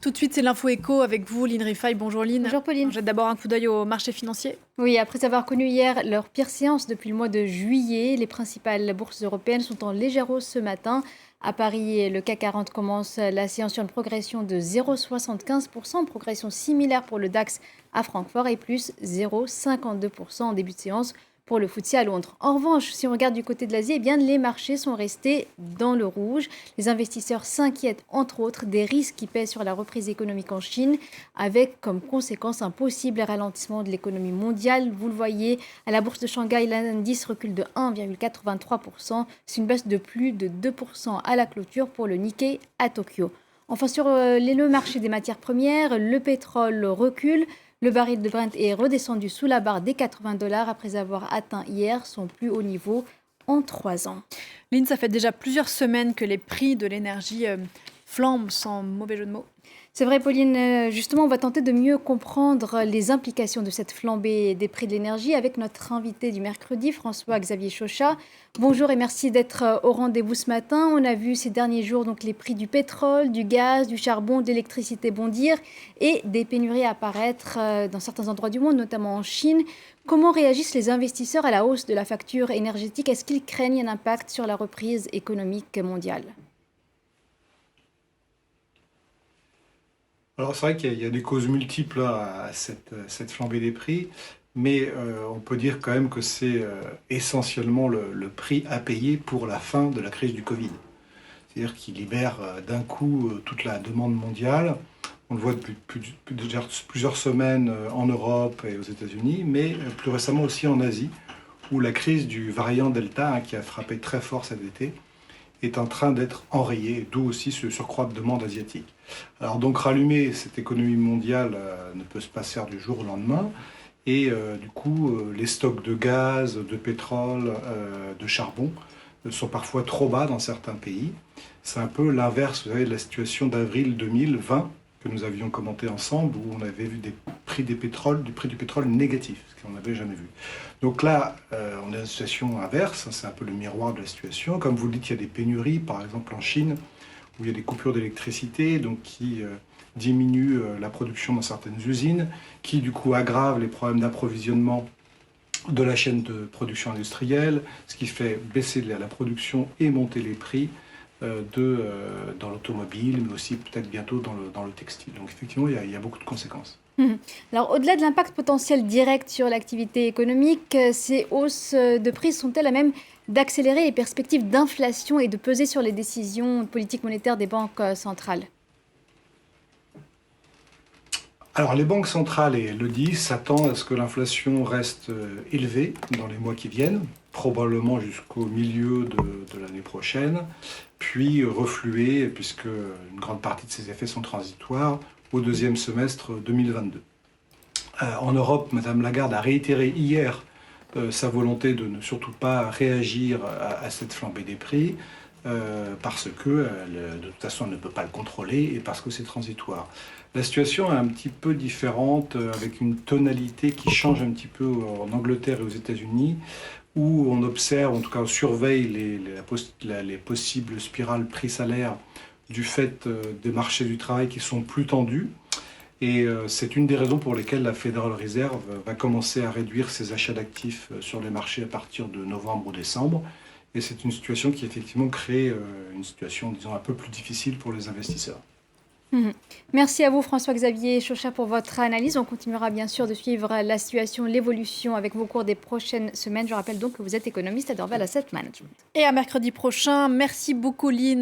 Tout de suite, c'est l'info éco avec vous, Line Rifaille. Bonjour Line. Bonjour Pauline. On jette d'abord un coup d'œil au marché financier. Oui, après avoir connu hier leur pire séance depuis le mois de juillet, les principales bourses européennes sont en légère hausse ce matin. À Paris, le CAC 40 commence la séance sur une progression de 0,75%, progression similaire pour le DAX à Francfort et plus 0,52% en début de séance pour le FTSE à Londres. En revanche, si on regarde du côté de l'Asie, eh bien, les marchés sont restés dans le rouge. Les investisseurs s'inquiètent entre autres des risques qui pèsent sur la reprise économique en Chine, avec comme conséquence un possible ralentissement de l'économie mondiale. Vous le voyez, à la bourse de Shanghai, l'indice recule de 1,83%. C'est une baisse de plus de 2% à la clôture pour le Nikkei à Tokyo. Enfin, sur le marché des matières premières, le pétrole recule. Le baril de Brent est redescendu sous la barre des $80 après avoir atteint hier son plus haut niveau en 3 ans. Line, ça fait déjà plusieurs semaines que les prix de l'énergie flambent, sans mauvais jeu de mots. C'est vrai, Pauline. Justement, on va tenter de mieux comprendre les implications de cette flambée des prix de l'énergie avec notre invité du mercredi, François-Xavier Chauchat. Bonjour et merci d'être au rendez-vous ce matin. On a vu ces derniers jours donc, les prix du pétrole, du gaz, du charbon, de l'électricité bondir et des pénuries apparaître dans certains endroits du monde, notamment en Chine. Comment réagissent les investisseurs à la hausse de la facture énergétique? Est-ce qu'ils craignent un impact sur la reprise économique mondiale? Alors c'est vrai qu'il y a des causes multiples à cette flambée des prix, mais on peut dire quand même que c'est essentiellement le prix à payer pour la fin de la crise du Covid. C'est-à-dire qu'il libère d'un coup toute la demande mondiale. On le voit depuis déjà plusieurs semaines en Europe et aux États-Unis, mais plus récemment aussi en Asie, où la crise du variant Delta, qui a frappé très fort cet été, est en train d'être enrayé, d'où aussi ce surcroît de demande asiatique. Alors donc rallumer cette économie mondiale ne peut se pas faire du jour au lendemain, et du coup les stocks de gaz, de pétrole, de charbon sont parfois trop bas dans certains pays. C'est un peu l'inverse, vous savez, de la situation d'avril 2020 que nous avions commenté ensemble, où on avait vu du prix du pétrole négatif, ce qu'on n'avait jamais vu. Donc là, on est dans une situation inverse, c'est un peu le miroir de la situation. Comme vous le dites, il y a des pénuries, par exemple en Chine, où il y a des coupures d'électricité, donc qui diminuent la production dans certaines usines, qui du coup aggravent les problèmes d'approvisionnement de la chaîne de production industrielle, ce qui fait baisser la production et monter les prix dans l'automobile, mais aussi peut-être bientôt dans le textile. Donc effectivement, il y a beaucoup de conséquences. Alors, au-delà de l'impact potentiel direct sur l'activité économique, ces hausses de prix sont-elles à même d'accélérer les perspectives d'inflation et de peser sur les décisions politiques monétaires des banques centrales? Alors les banques centrales, et elles le disent, s'attendent à ce que l'inflation reste élevée dans les mois qui viennent, probablement jusqu'au milieu de l'année prochaine, puis refluer, puisque une grande partie de ces effets sont transitoires, au deuxième semestre 2022. En Europe, Madame Lagarde a réitéré hier sa volonté de ne surtout pas réagir à cette flambée des prix, parce que de toute façon elle ne peut pas le contrôler et parce que c'est transitoire. La situation est un petit peu différente, avec une tonalité qui change un petit peu en Angleterre et aux États-Unis, où on observe, en tout cas on surveille les possibles spirales prix-salaire du fait des marchés du travail qui sont plus tendus. Et c'est une des raisons pour lesquelles la Federal Reserve va commencer à réduire ses achats d'actifs sur les marchés à partir de novembre ou décembre. Et c'est une situation qui effectivement crée une situation, disons, un peu plus difficile pour les investisseurs. Merci à vous François-Xavier Chauchat pour votre analyse. On continuera bien sûr de suivre la situation, l'évolution avec vous au cours des prochaines semaines. Je rappelle donc que vous êtes économiste à Dorval Asset Management. Et à mercredi prochain. Merci beaucoup Line.